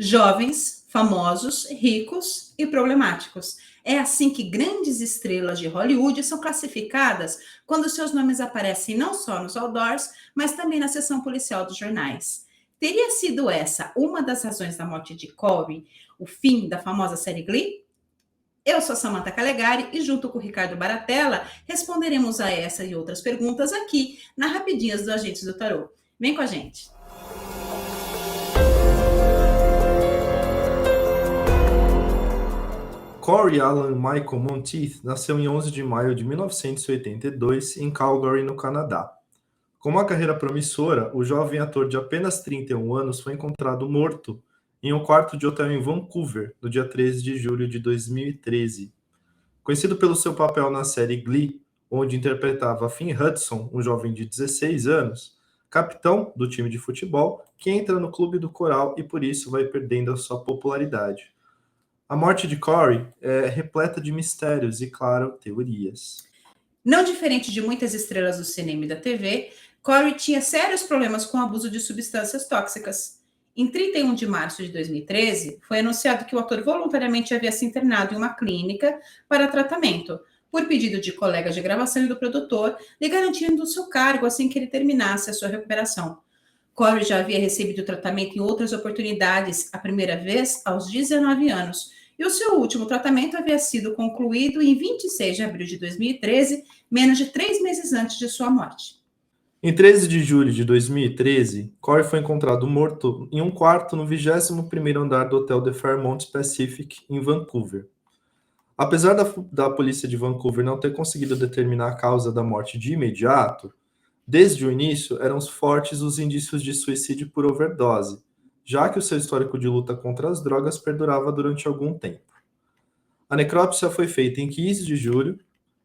Jovens, famosos, ricos e problemáticos. É assim que grandes estrelas de Hollywood são classificadas quando seus nomes aparecem não só nos outdoors, mas também na seção policial dos jornais. Teria sido essa uma das razões da morte de Corey, o fim da famosa série Glee? Eu sou Samantha Calegari e, junto com o Ricardo Baratella, responderemos a essa e outras perguntas aqui na Rapidinhas do Agentes do Tarô. Vem com a gente! Corey Alan Michael Monteith nasceu em 11 de maio de 1982 em Calgary, no Canadá. Com uma carreira promissora, o jovem ator de apenas 31 anos foi encontrado morto em um quarto de hotel em Vancouver, no dia 13 de julho de 2013. Conhecido pelo seu papel na série Glee, onde interpretava Finn Hudson, um jovem de 16 anos, capitão do time de futebol, que entra no Clube do Coral e por isso vai perdendo a sua popularidade. A morte de Corey é repleta de mistérios e, claro, teorias. Não diferente de muitas estrelas do cinema e da TV, Corey tinha sérios problemas com o abuso de substâncias tóxicas. Em 31 de março de 2013, foi anunciado que o ator voluntariamente havia se internado em uma clínica para tratamento, por pedido de colegas de gravação e do produtor, lhe garantindo o seu cargo assim que ele terminasse a sua recuperação. Corey já havia recebido tratamento em outras oportunidades, a primeira vez aos 19 anos, e o seu último tratamento havia sido concluído em 26 de abril de 2013, menos de 3 meses antes de sua morte. Em 13 de julho de 2013, Corey foi encontrado morto em um quarto no 21º andar do hotel The Fairmont Pacific, em Vancouver. Apesar da polícia de Vancouver não ter conseguido determinar a causa da morte de imediato, desde o início eram fortes os indícios de suicídio por overdose, já que o seu histórico de luta contra as drogas perdurava durante algum tempo. A necrópsia foi feita em 15 de julho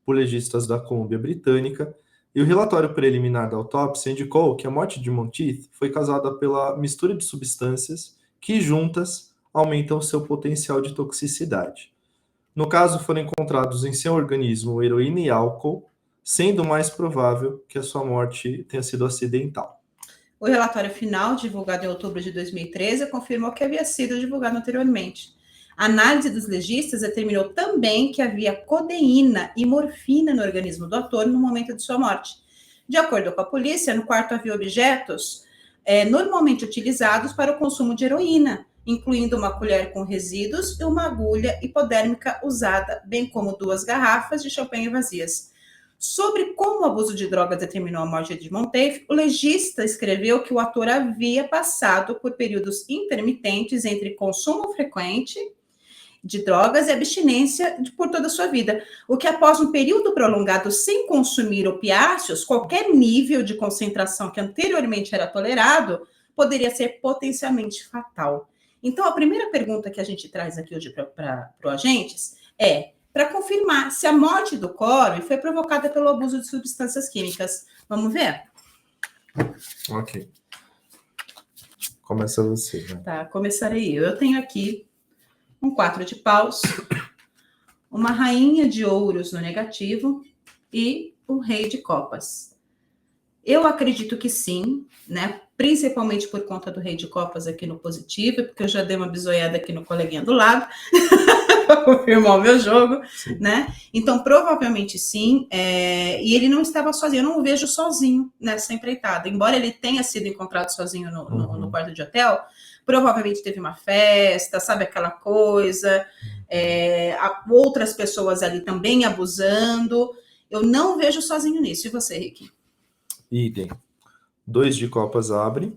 por legistas da Colômbia Britânica e o relatório preliminar da autópsia indicou que a morte de Monteith foi causada pela mistura de substâncias que, juntas, aumentam seu potencial de toxicidade. No caso, foram encontrados em seu organismo heroína e álcool, sendo mais provável que a sua morte tenha sido acidental. O relatório final, divulgado em outubro de 2013, confirmou que havia sido divulgado anteriormente. A análise dos legistas determinou também que havia codeína e morfina no organismo do ator no momento de sua morte. De acordo com a polícia, no quarto havia objetos normalmente utilizados para o consumo de heroína, incluindo uma colher com resíduos e uma agulha hipodérmica usada, bem como 2 garrafas de champanhe vazias. Sobre como o abuso de drogas determinou a morte de Monteith, o legista escreveu que o ator havia passado por períodos intermitentes entre consumo frequente de drogas e abstinência por toda a sua vida, o que após um período prolongado sem consumir opiáceos, qualquer nível de concentração que anteriormente era tolerado, poderia ser potencialmente fatal. Então, a primeira pergunta que a gente traz aqui hoje para os agentes é para confirmar se a morte do Corey foi provocada pelo abuso de substâncias químicas. Vamos ver? Ok. Começa você. Né? Tá, começarei eu. Eu tenho aqui um 4 de paus, uma rainha de ouros no negativo e um rei de copas. Eu acredito que sim, né? Principalmente por conta do rei de copas aqui no positivo, porque eu já dei uma bisoiada aqui no coleguinha do lado, para confirmar o meu jogo, sim. Né? Então, provavelmente sim, e ele não estava sozinho, eu não o vejo sozinho nessa empreitada, embora ele tenha sido encontrado sozinho no quarto de hotel, provavelmente teve uma festa, sabe aquela coisa, outras pessoas ali também abusando, eu não vejo sozinho nisso. E você, Rick? Idem. 2 de copas abre,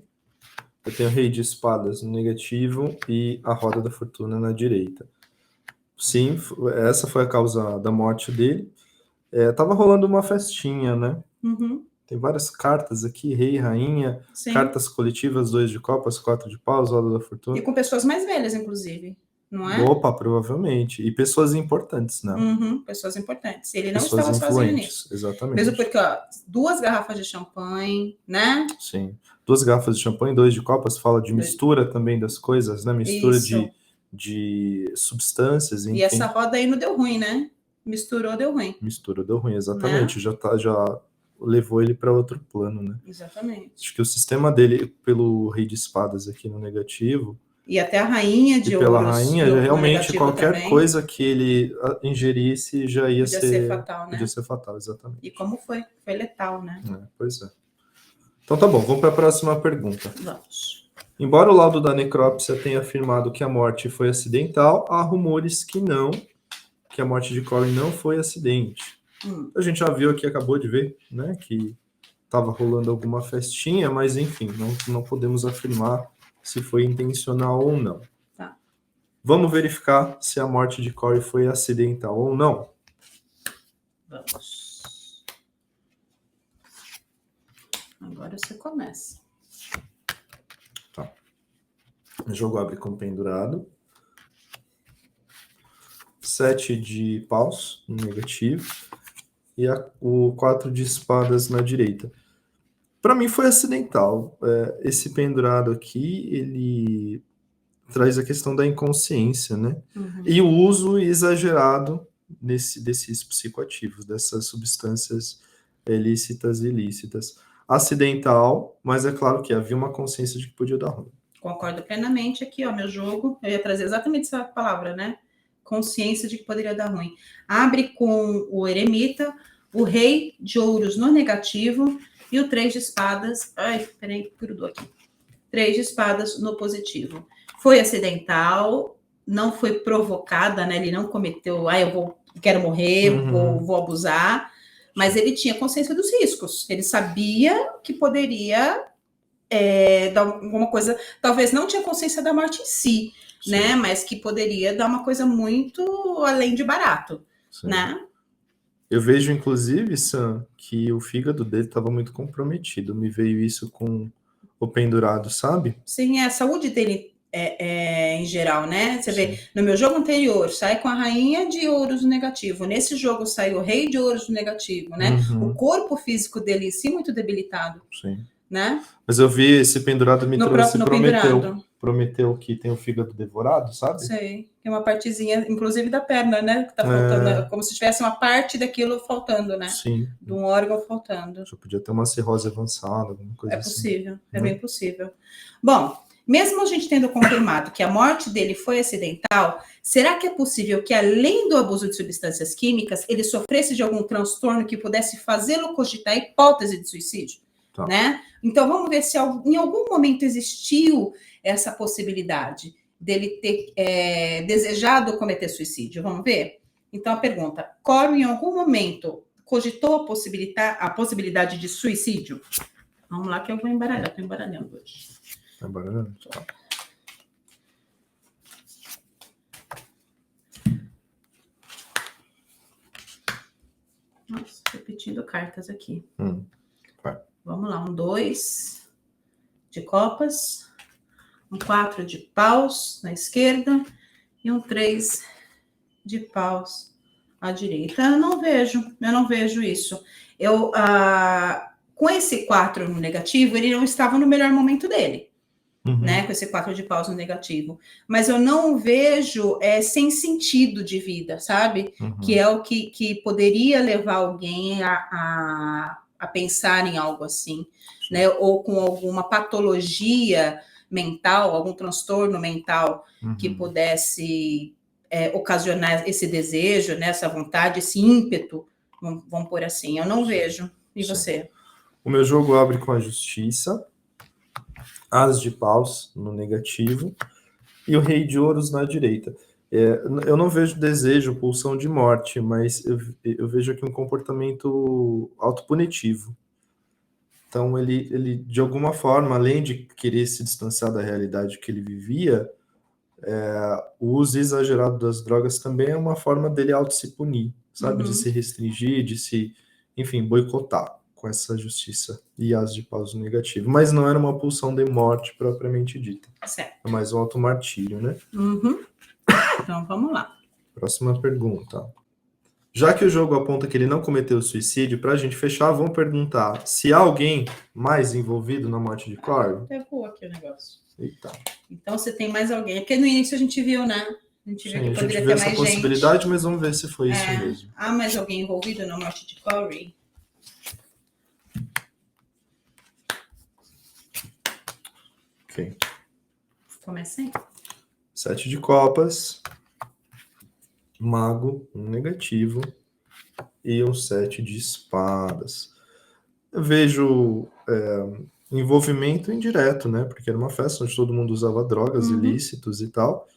eu tenho o rei de espadas no negativo e a roda da fortuna na direita. Sim, essa foi a causa da morte dele. Tava rolando uma festinha, né? Uhum. Tem várias cartas aqui, rei, rainha, sim. Cartas coletivas, 2 de copas, 4 de paus, roda da fortuna. E com pessoas mais velhas, inclusive, não é? Opa, provavelmente. E pessoas importantes, né? Uhum, pessoas importantes. Ele não pessoas estava sozinho nisso. Exatamente. Mesmo porque, 2 garrafas de champanhe, né? Sim. 2 garrafas de champanhe, 2 de copas, fala de mistura também das coisas, né? Mistura de substâncias, enfim. E essa roda aí não deu ruim, né? Misturou, deu ruim. Misturou, deu ruim, exatamente. Né? Já levou ele para outro plano, né? Exatamente. Acho que o sistema dele, pelo rei de espadas aqui no negativo, E até a rainha de E pela ouros rainha, no realmente negativo qualquer também coisa que ele ingerisse já ia podia ser fatal, né? Podia ser fatal, exatamente. E como foi? Foi letal, né? Pois é. Então tá bom, vamos para a próxima pergunta. Vamos. Embora o laudo da necrópsia tenha afirmado que a morte foi acidental, há rumores que não, que a morte de Corey não foi acidente. A gente já viu aqui, acabou de ver, né, que estava rolando alguma festinha, mas enfim, não podemos afirmar se foi intencional ou não. Tá. Vamos verificar se a morte de Corey foi acidental ou não. Vamos. Agora você começa. Tá. O jogo abre com pendurado. 7 de paus no negativo. E o 4 de espadas na direita. Para mim foi acidental. Esse pendurado aqui, ele traz a questão da inconsciência, né? E o uso exagerado desses psicoativos, dessas substâncias lícitas e ilícitas. Acidental, mas é claro que havia uma consciência de que podia dar ruim. Concordo plenamente aqui, ó, meu jogo. Eu ia trazer exatamente essa palavra, né? Consciência de que poderia dar ruim. Abre com o eremita, o rei de ouros no negativo e o 3 de espadas. Ai, peraí, grudou aqui. 3 de espadas no positivo. Foi acidental, não foi provocada, né? Ele não cometeu, quero morrer, vou abusar, mas ele tinha consciência dos riscos. Ele sabia que poderia dar alguma coisa, talvez não tinha consciência da morte em si, sim, né? Mas que poderia dar uma coisa muito além de barato, sim, né? Eu vejo, inclusive, Sam, que o fígado dele estava muito comprometido. Me veio isso com o pendurado, sabe? Sim, a saúde dele em geral, né? Você vê, no meu jogo anterior, sai com a rainha de ouros no negativo. Nesse jogo saiu o rei de ouros no negativo, né? O corpo físico dele em si muito debilitado. Sim. Né? Mas eu vi esse pendurado me trouxe Prometeu. Prometeu que tem o fígado devorado, sabe? Sei. Tem uma partezinha, inclusive da perna, né? Que tá faltando, como se tivesse uma parte daquilo faltando, né? Sim. De um órgão faltando. Já podia ter uma cirrose avançada, alguma coisa assim. É possível, é bem possível. Bom, mesmo a gente tendo confirmado que a morte dele foi acidental, será que é possível que, além do abuso de substâncias químicas, ele sofresse de algum transtorno que pudesse fazê-lo cogitar a hipótese de suicídio? Tá. Né? Então, vamos ver se em algum momento existiu essa possibilidade dele ter desejado cometer suicídio. Vamos ver? Então, a pergunta: Corey, em algum momento, cogitou a possibilidade de suicídio? Vamos lá que eu vou embaralhar. Estou embaralhando hoje. Tá embaralhando? Tá. Nossa, repetindo cartas aqui. Vai. Vamos lá, um 2 de copas, um 4 de paus na esquerda e um 3 de paus à direita. Eu não vejo isso. Com esse 4 no negativo, ele não estava no melhor momento dele, né? Com esse 4 de paus no negativo. Mas eu não vejo sem sentido de vida, sabe? Que é o que poderia levar alguém a pensar em algo assim, né? Ou com alguma patologia mental, algum transtorno mental que pudesse ocasionar esse desejo, né? Essa vontade, esse ímpeto, vamos pôr assim. Eu não vejo. E você? O meu jogo abre com a justiça, as de paus no negativo e o rei de ouros na direita. Eu não vejo desejo, pulsão de morte, mas eu vejo aqui um comportamento autopunitivo. Então, ele, de alguma forma, além de querer se distanciar da realidade que ele vivia, o uso exagerado das drogas também é uma forma dele auto-se punir, sabe? De se restringir, de se, enfim, boicotar com essa justiça e as de paus negativo. Mas não era uma pulsão de morte propriamente dita. Certo. É mais um automartírio, né? Então, vamos lá. Próxima pergunta. Já que o jogo aponta que ele não cometeu suicídio, para a gente fechar, vamos perguntar se há alguém mais envolvido na morte de Corey? Pegou aqui o negócio. Eita. Então, você tem mais alguém. Porque no início a gente viu, né? A gente viu que poderia ter mais possibilidade, mas vamos ver se foi isso mesmo. Há mais alguém envolvido na morte de Corey? Ok. Comecei? 7 de copas, mago, um negativo, e um 7 de espadas. Eu vejo envolvimento indireto, né? Porque era uma festa onde todo mundo usava drogas ilícitos e tal.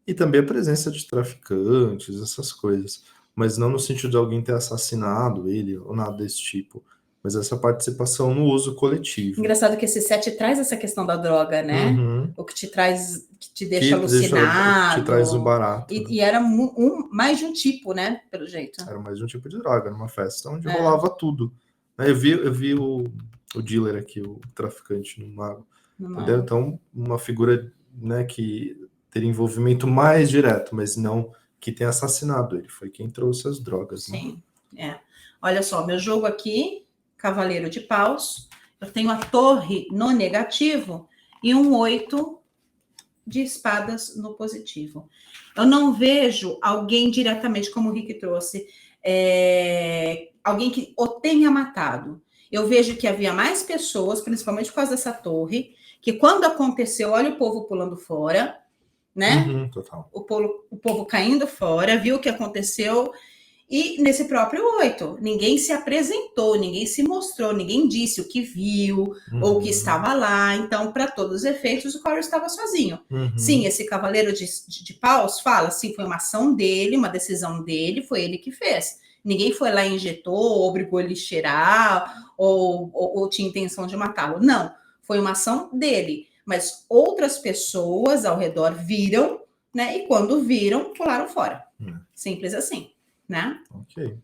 E também a presença de traficantes, essas coisas. Mas não no sentido de alguém ter assassinado ele ou nada desse tipo. Mas essa participação no uso coletivo. Engraçado que esse 7 traz essa questão da droga, né? O que te traz, que te deixa alucinado. Te traz o barato. E era mais de um tipo, né? Pelo jeito. Era mais de um tipo de droga, numa festa onde rolava tudo. Eu vi o dealer aqui, o traficante no mago. Então, uma figura, né, que teria envolvimento mais direto, mas não que tenha assassinado ele. Foi quem trouxe as drogas. Sim, né? Olha só, meu jogo aqui, cavaleiro de paus. Eu tenho a torre no negativo e um 8 de espadas no positivo. Eu não vejo alguém diretamente, como o Rick trouxe, alguém que o tenha matado. Eu vejo que havia mais pessoas, principalmente por causa dessa torre, que quando aconteceu, olha o povo pulando fora, né? Total. O povo caindo fora, viu o que aconteceu. E nesse próprio 8, ninguém se apresentou, ninguém se mostrou, ninguém disse o que viu ou o que estava lá. Então, para todos os efeitos, o Corey estava sozinho. Sim, esse cavaleiro de paus fala, sim, foi uma ação dele, uma decisão dele, foi ele que fez. Ninguém foi lá e injetou, obrigou ele a cheirar ou tinha intenção de matá-lo. Não, foi uma ação dele. Mas outras pessoas ao redor viram, né? E quando viram, pularam fora. Simples assim. Né? Ok.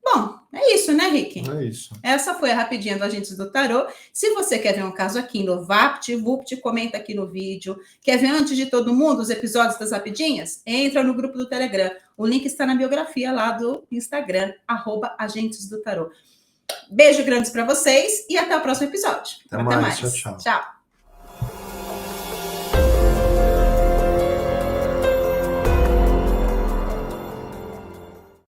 Bom, é isso, né, Rick? É isso. Essa foi a rapidinha do Agentes do Tarô. Se você quer ver um caso aqui no VaptVupt, comenta aqui no vídeo. Quer ver antes de todo mundo os episódios das rapidinhas? Entra no grupo do Telegram. O link está na biografia lá do Instagram, @Agentes do Tarô. Beijo grandes para vocês e até o próximo episódio. Até mais. Tchau, tchau. Tchau.